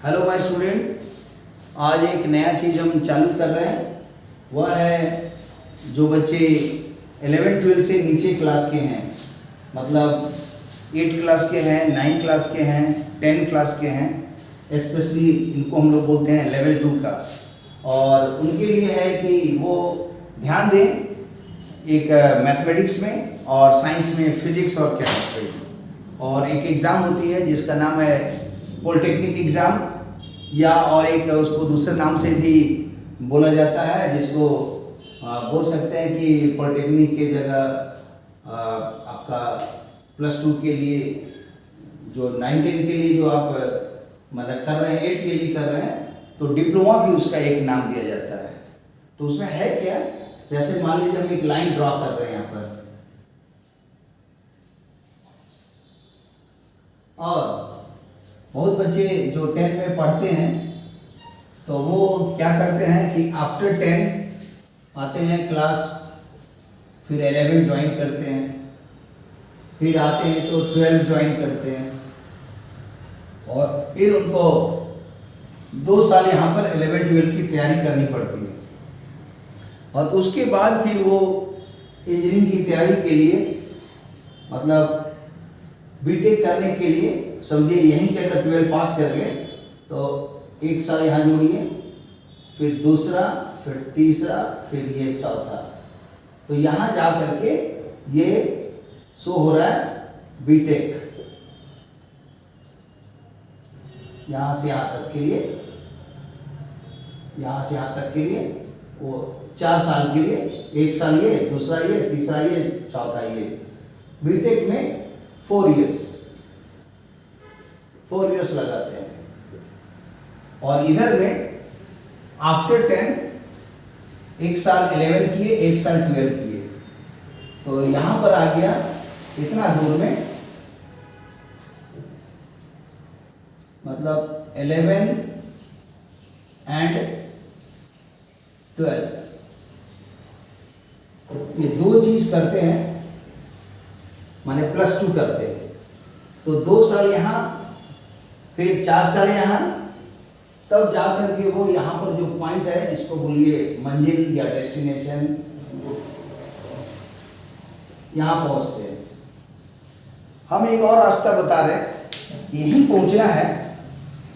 Hello my student, आज एक नया चीज़ हम चालू कर रहे हैं। वह है जो बच्चे 11-12 से नीचे क्लास के हैं, मतलब 8 क्लास के हैं, 9 क्लास के हैं, 10 क्लास के हैं, स्पेशली इनको हम लोग बोलते हैं लेवल 2 का। और उनके लिए है कि वो ध्यान दें एक मैथमेटिक्स में और साइंस में, फिजिक्स और केमिस्ट्री। और एक एग्ज़ाम होती है जिसका नाम है पॉलिटेक्निक एग्ज़ाम, या और एक उसको दूसरे नाम से भी बोला जाता है, जिसको बोल सकते हैं कि पॉलिटेक्निक के जगह आपका +2 के लिए जो 9-10 के लिए जो आप मतलब कर रहे हैं, 8 के लिए कर रहे हैं, तो डिप्लोमा भी उसका एक नाम दिया जाता है। तो उसमें है क्या, जैसे मान लीजिए हम एक लाइन ड्रॉ कर रहे हैं यहाँ पर, और बहुत बच्चे जो 10 में पढ़ते हैं तो वो क्या करते हैं कि आफ्टर 10 आते हैं क्लास, फिर 11 ज्वाइन करते हैं, फिर आते हैं तो 12 ज्वाइन करते हैं, और फिर उनको 2 साल यहाँ पर 11-12 की तैयारी करनी पड़ती है। और उसके बाद फिर वो इंजीनियरिंग की तैयारी के लिए, मतलब बीटेक करने के लिए, समझिए यहीं से अगर 12 पास कर गए तो 1 साल यहाँ जोड़िए, फिर दूसरा, फिर तीसरा, फिर ये चौथा। तो यहाँ जा करके ये शो हो रहा है बीटेक, यहाँ से यहाँ तक के लिए, यहाँ से यहाँ तक के लिए वो 4 साल के लिए, 1 साल ये, दूसरा ये, तीसरा ये, चौथा ये। बीटेक में 4 इयर्स लगाते हैं। और इधर में आफ्टर 10 1 साल 11 किए, 1 साल 12 किए। तो यहाँ पर आ गया इतना दूर में, मतलब 11 एंड 12, ये 2 चीज करते हैं, माने +2 करते हैं। तो 2 साल यहाँ, फिर 4 साल यहाँ, तब जा करके वो यहाँ पर जो पॉइंट है, इसको बोलिए मंजिल या डेस्टिनेशन, यहाँ पहुँचते हैं। हम एक और रास्ता बता रहे हैं, यहीं पहुँचना है।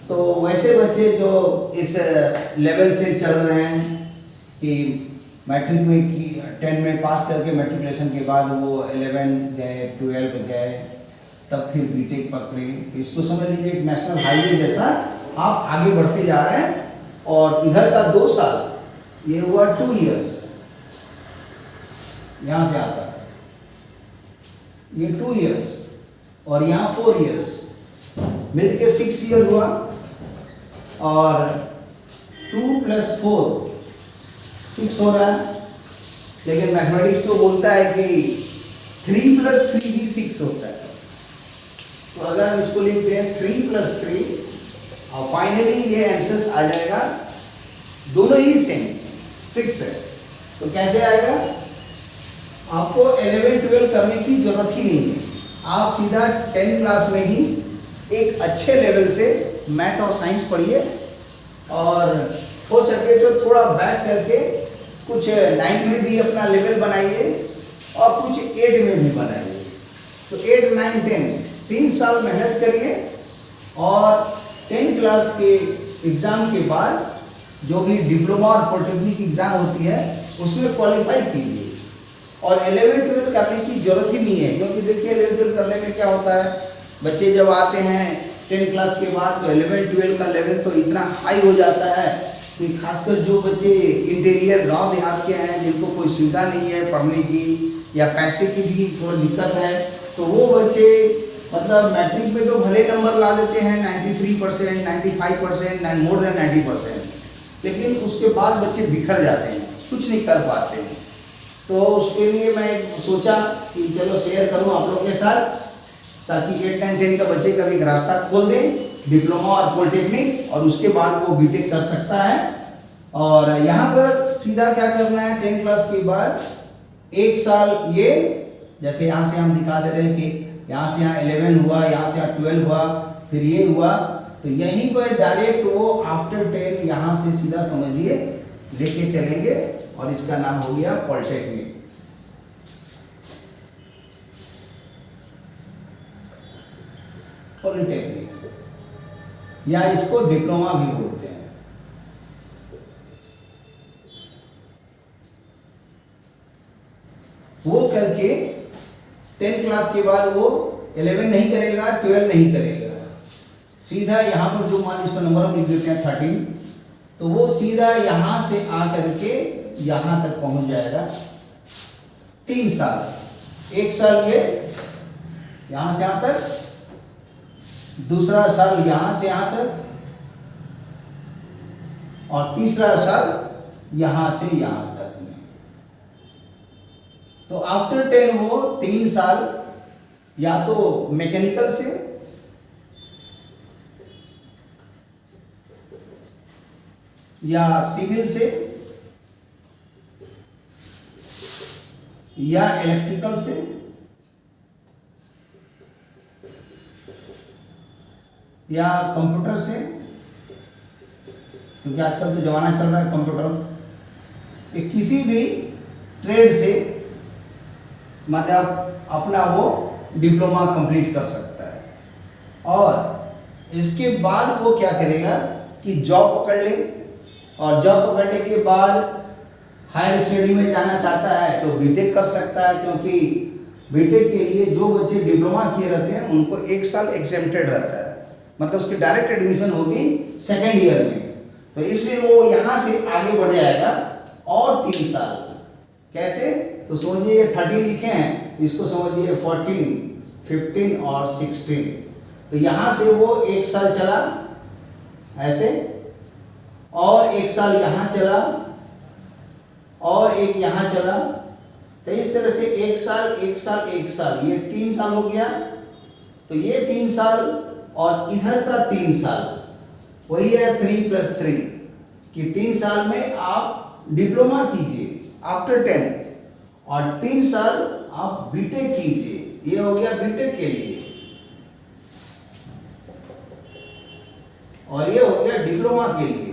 तो वैसे बच्चे जो इस लेवल से चल रहे हैं कि मैट्रिक में की 10 में पास करके मैट्रिकुलेशन के बाद वो 11 गए, 12 गए, तब फिर बीटेक पकड़े, तो इसको समझ लीजिए एक नेशनल हाईवे जैसा आप आगे बढ़ते जा रहे हैं। और इधर का 2 साल, ये हुआ 2 इयर्स, यहाँ से आता है ये 2 इयर्स, और यहाँ 4 इयर्स, मिलके 6 ईयर हुआ। और 2 + 4 6 हो रहा है, लेकिन मैथमेटिक्स तो बोलता है कि 3 + 3 भी 6 होता है। तो अगर हम इसको लिखते हैं 3 + 3, और फाइनली ये आंसर्स आ जाएगा, दोनों ही सेम 6 है। तो कैसे आएगा, आपको 11-12 करने की जरूरत ही नहीं है, आप सीधा 10 क्लास में ही एक अच्छे लेवल से मैथ और साइंस पढ़िए, और हो सके तो थोड़ा बैक करके कुछ 9 में भी अपना लेवल बनाइए, और कुछ 8 में भी बनाइए। तो 8, 9, 10 3 साल मेहनत करिए, और 10 क्लास के एग्ज़ाम के बाद जो भी डिप्लोमा और पॉलिटेक्निक एग्ज़ाम होती है उसमें क्वालिफाई कीजिए। और 11-12 करने की जरूरत ही नहीं है, क्योंकि देखिए 11-12 करने में क्या होता है, बच्चे जब आते हैं 10 क्लास के बाद तो 11-12 का लेवल तो इतना हाई हो जाता है कि खासकर जो बच्चे इंटीरियर गांव देहात के हैं, जिनको कोई सुविधा नहीं है पढ़ने की, या पैसे की भी थोड़ी दिक्कत है, तो वो बच्चे मतलब मैट्रिक में तो भले नंबर ला देते हैं 93%, 95%, मोर देन 90%, लेकिन उसके बाद बच्चे बिखर जाते हैं, कुछ नहीं कर पाते हैं। तो उसके लिए मैं सोचा कि चलो शेयर करूं आप लोगों के साथ, ताकि 8, 9, 10 का बच्चे का भी एक रास्ता खोल दें, डिप्लोमा और पॉलिटेक्निक, और उसके बाद वो बीटेक कर सकता है। और यहाँ पर सीधा क्या करना है, 10 क्लास के बाद 1 साल ये, जैसे यहाँ से हम दिखा दे रहे हैं कि यहाँ से यहाँ 11 हुआ, यहाँ से यहाँ 12 हुआ, फिर ये हुआ, तो यहीं पर डायरेक्ट वो आफ्टर 10 यहाँ से सीधा समझिए लेके चलेंगे और इसका नाम हो गया पॉलिटेक्निक। पॉलिटेक्निक या इसको डिप्लोमा भी बोलते हैं। वो करके 10 क्लास के बाद वो 11 नहीं करेगा, 12 नहीं करेगा, सीधा यहाँ पर जो मान इसका नंबर हम लिख देते हैं 13, तो वो सीधा यहाँ से आकर के यहाँ तक पहुँच जाएगा। 3 साल, एक साल ये यहाँ से यहाँ तक, दूसरा साल यहाँ से यहाँ तक, और तीसरा साल यहाँ से यहाँ तक में। तो आफ्टर 10 वो 3 साल या तो मैकेनिकल से या सिविल से या इलेक्ट्रिकल से या कंप्यूटर से, क्योंकि आजकल तो जमाना चल रहा है कंप्यूटर, ये किसी भी ट्रेड से मतलब अपना वो डिप्लोमा कंप्लीट कर सकता है। और इसके बाद वो क्या करेगा कि जॉब पकड़ ले, और जॉब पकड़ने के बाद हायर स्टडी में जाना चाहता है तो बीटेक कर सकता है, क्योंकि बीटेक के लिए जो बच्चे डिप्लोमा किए रहते हैं उनको 1 साल एग्जेम्प्टेड रहता है, मतलब उसकी डायरेक्ट एडमिशन होगी सेकेंड ईयर में। तो इसलिए वो यहाँ से आगे बढ़ जाएगा और 3 साल। कैसे? तो समझिए ये 13 लिखे हैं, इसको समझिए 14, 15 और 16। तो यहाँ से वो 1 साल चला ऐसे, और 1 साल यहाँ चला, और एक यहाँ चला। तो इस तरह से 1 साल 1 साल 1 साल, ये 3 साल हो गया। तो ये 3 साल और इधर का 3 साल, वही है 3 + 3, कि 3 साल में आप डिप्लोमा कीजिए आफ्टर 10, और 3 साल आप बीटेक कीजिए। ये हो गया बीटेक के लिए, और ये हो गया डिप्लोमा के लिए।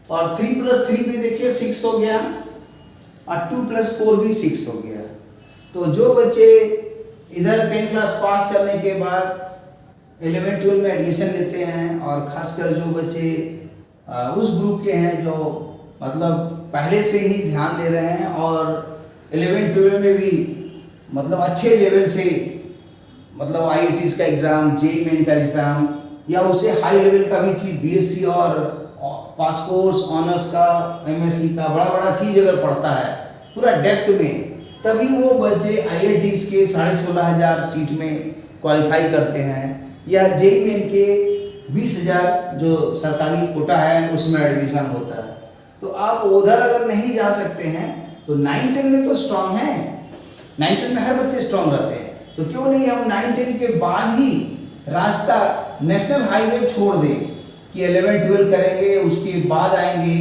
और 3 + 3 भी देखिए 6 हो गया, और 2 + 4 भी 6 हो गया। तो जो बच्चे इधर 10 क्लास पास करने के बाद 11 12 में एडमिशन लेते हैं, और खासकर जो बच्चे उस ग्रुप के हैं जो मतलब पहले से ही ध्यान दे रहे हैं और 11 12 में भी मतलब अच्छे लेवल से, मतलब IITs का एग्ज़ाम, JEE मेन का एग्ज़ाम, या उसे हाई लेवल का भी चीज़ BSc और पास कोर्स, ऑनर्स का, MSc का बड़ा बड़ा चीज़ अगर पढ़ता है पूरा डेप्थ में, तभी वो बच्चे IITs के 16,500 सीट में क्वालिफाई करते हैं, या JEE मेन के 20,000 जो सरकारी कोटा है उसमें एडमिशन होता है। तो आप उधर अगर नहीं जा सकते हैं तो 9 10 में तो स्ट्रांग है, 9 10 में हर बच्चे स्ट्रांग रहते हैं, तो क्यों नहीं हम 9 10 के बाद ही रास्ता नेशनल हाईवे छोड़ दें कि 11 12 करेंगे, उसके बाद आएंगे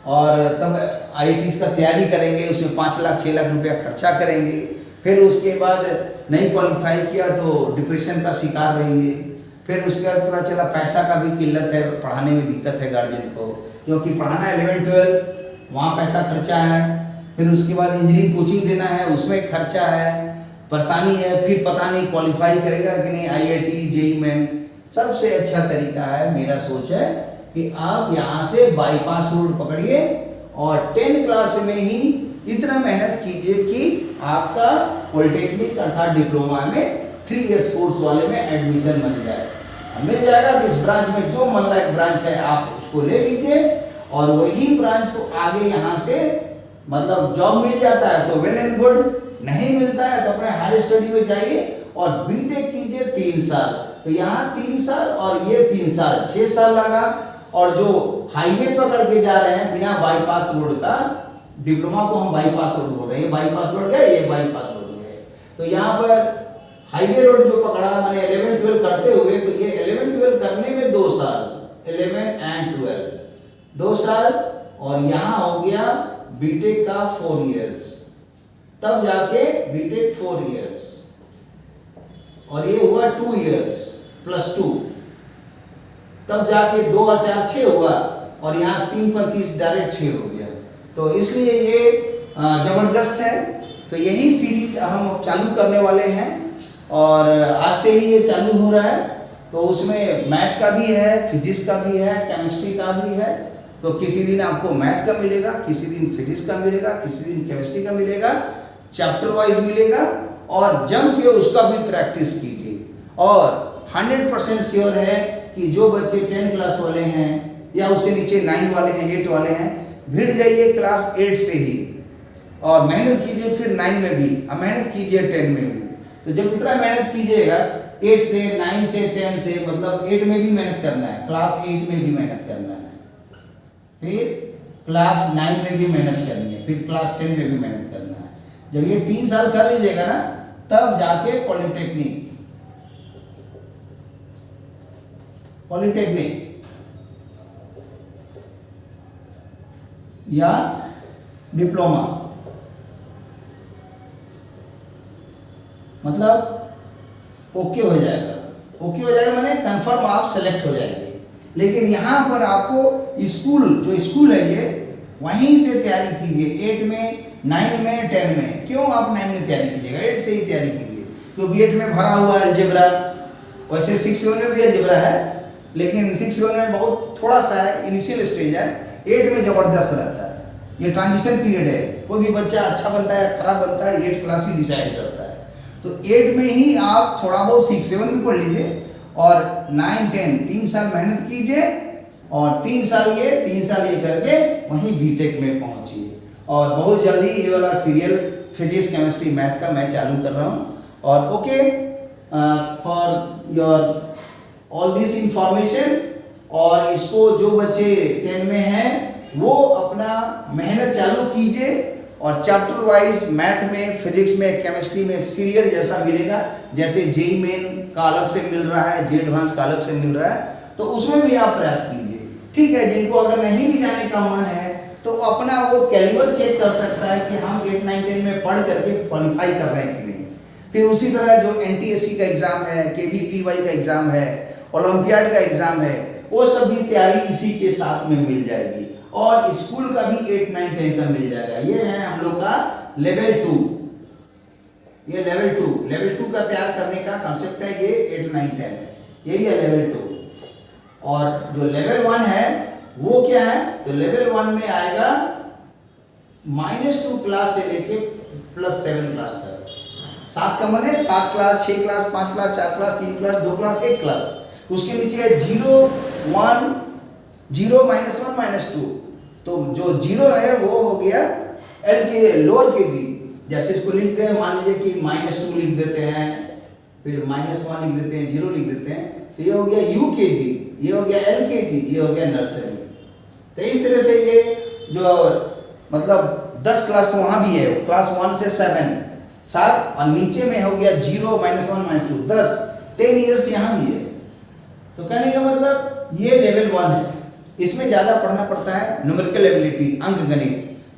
और तब IITs का तैयारी करेंगे, उसमें 5 लाख 6 लाख रुपया खर्चा करेंगे, फिर उसके बाद नहीं क्वालिफाई किया तो डिप्रेशन का शिकार रहेंगे, फिर उसके बाद पता चला पैसा का भी किल्लत है, पढ़ाने में दिक्कत है गार्जियन को, क्योंकि पढ़ाना 11 12 वहाँ पैसा खर्चा है, फिर उसके बाद इंजीनियरिंग कोचिंग देना है उसमें खर्चा है, परेशानी है, फिर पता नहीं क्वालिफाई करेगा कि नहीं IIT JEE मेन। सबसे अच्छा तरीका है, मेरा सोच है कि आप यहाँ से बाईपास रोड पकड़िए और 10 क्लास में ही इतना मेहनत कीजिए कि आपका पॉलिटेक्निक अर्थात डिप्लोमा में 3 इयर्स कोर्स वाले में एडमिशन बन जाए, मिल जाएगा। कि इस ब्रांच में जो मन लायक ब्रांच है आप उसको ले लीजिए, और वही ब्रांच को आगे यहाँ से मतलब जॉब मिल जाता है तो वेल एंड गुड, नहीं मिलता है तो अपने हायर स्टडी में जाइए और बीटेक कीजिए 3 साल। तो यहाँ 3 साल और ये 3 साल, 6 साल लगा। और जो हाईवे पकड़ के जा रहे हैं बिना बाईपास रोड का, डिप्लोमा को हम बाईपास रोड बोल रहे हैं, बाईपास रोड गए, ये बाईपास रोड गए, तो यहाँ पर हाईवे रोड जो पकड़ा मैंने 11 12 करते हुए, तो ये 11 12 करने में 2 साल, 11 and 12 2 साल, और यहाँ हो गया बीटेक का 4 इयर्स, तब जाके बीटेक 4 इयर्स। और ये हुआ 2 इयर्स प्लस 2, तब जाके 2 और 4 6 हुआ, और यहाँ 3 पर 30 डायरेक्ट 6 हो गया। तो इसलिए ये जबरदस्त है। तो यही सीरीज हम चालू करने वाले हैं, और आज से ही ये चालू हो रहा है। तो उसमें मैथ का भी है, फिजिक्स का भी है, केमिस्ट्री का भी है। तो किसी दिन आपको मैथ का मिलेगा, किसी दिन फिजिक्स का मिलेगा, किसी दिन केमिस्ट्री का मिलेगा, चैप्टर वाइज मिलेगा, और जम के उसका भी प्रैक्टिस कीजिए। और 100% श्योर है कि जो बच्चे 10 क्लास वाले हैं या उससे नीचे 9 वाले हैं, 8 वाले हैं, भिड़ जाइए क्लास 8 से ही, और मेहनत कीजिए फिर 9 में भी, और मेहनत कीजिए 10 में भी। तो जब इतना मेहनत कीजिएगा 8 से 9 से 10 से, मतलब 8 में भी मेहनत करना है, क्लास 8 में भी मेहनत करना है, फिर क्लास 9 में भी मेहनत करनी है, फिर क्लास 10 में भी मेहनत करना है। जब ये 3 साल कर लीजिएगा ना, तब जाके पॉलिटेक्निक या डिप्लोमा, मतलब ओके हो जाएगा। ओके हो जाएगा माने कंफर्म आप सेलेक्ट हो जाएंगे। लेकिन यहाँ पर आपको स्कूल, जो स्कूल है ये, वहीं से तैयारी कीजिए, 8 में, 9 में, 10 में। क्यों आप 9 में तैयारी कीजिएगा, 8 से ही तैयारी कीजिए। क्योंकि 8 में भरा हुआ है अलजेब्रा, वैसे 6 7 में भी अलजेब्रा है, लेकिन 6 7 में बहुत थोड़ा सा है, इनिशियल स्टेज है। 8 में जबरदस्त रहता है, ये ट्रांजिशन पीरियड है। कोई भी बच्चा अच्छा बनता है खराब बनता है, 8 क्लास ही डिसाइड करता है। तो 8 में ही आप थोड़ा बहुत 6 7 भी पढ़ लीजिए, और 9 10 3 साल मेहनत कीजिए, और 3 साल ये करके वहीं बीटेक में पहुंचिए। और बहुत जल्दी ये वाला सीरियल फिजिक्स केमिस्ट्री मैथ का मैं चालू कर रहा हूँ। और okay, for your all this information. और इसको जो बच्चे 10 में हैं वो अपना मेहनत चालू कीजिए, और चैप्टर वाइज मैथ में, फिजिक्स में, केमिस्ट्री में सीरियल जैसा मिलेगा, जैसे जेईई मेन का अलग से मिल रहा है, जेईई एडवांस का अलग से मिल रहा है, तो उसमें भी आप प्रयास कीजिए। ठीक है, जिनको अगर नहीं भी जाने का मन है तो अपना वो कैलिबर चेक कर सकता है कि हम 8 9 10 में पढ़ करके क्वालिफाई कर रहे हैं कि नहीं। फिर उसी तरह जो NTSC का एग्जाम है, KVPY का एग्जाम है, ओलंपियाड का एग्जाम है, वो सब भी तैयारी इसी के साथ में मिल जाएगी। और स्कूल का भी 8 9 10 का मिल जाएगा। ये है हम लोग का लेवल 2। ये लेवल 2 का तैयार करने का कंसेप्ट है, ये 8 9 10, यही है लेवल 2। और जो लेवल 1 है वो क्या है, तो लेवल 1 में आएगा -2 क्लास से लेके +7 क्लास तक। 7 का माने 7 class, 6 class, 5 class, 4 class, 3 class, 2 class, 1 class. उसके नीचे है 0 1 0 -1 -2। तो जो 0 है वो हो गया लोअर KG। जैसे इसको लिखते हैं, मान लीजिए कि -2 लिख देते हैं, फिर -1 लिख देते हैं, 0 लिख देते हैं, तो ये हो गया UKG, ये हो गया LKG, ये हो गया नर्सरी। तो इस तरह से ये जो मतलब 10 क्लास वहाँ भी है, क्लास 1 से 7, और नीचे में हो गया 0 -1 -2 10 इयर्स यहाँ भी है। तो कहने का मतलब ये लेवल 1 है। इसमें ज़्यादा पढ़ना पड़ता है न्यूमेरिकल एबिलिटी, अंकगणित,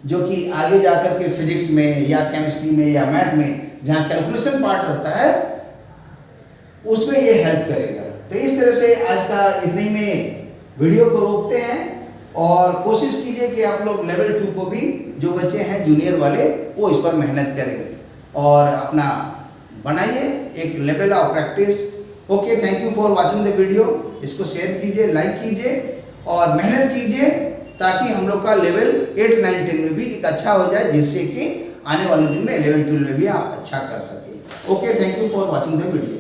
जो कि आगे जाकर के फिजिक्स में या केमिस्ट्री में या मैथ में जहाँ कैलकुलेशन पार्ट रहता है उसमें ये हेल्प करेगा। तो इस तरह से आज का इतने ही में वीडियो को रोकते हैं, और कोशिश कीजिए कि आप लोग लेवल 2 को भी, जो बच्चे हैं जूनियर वाले, वो इस पर मेहनत करें और अपना बनाइए एक level of practice. Okay, thank you for watching the video. इसको शेयर कीजिए, लाइक कीजिए और मेहनत कीजिए, ताकि हम लोग का लेवल 8 9 10 में भी एक अच्छा हो जाए, जिससे कि आने वाले दिन में 11 12 में भी आप अच्छा कर सकें। Okay, thank you for watching the video.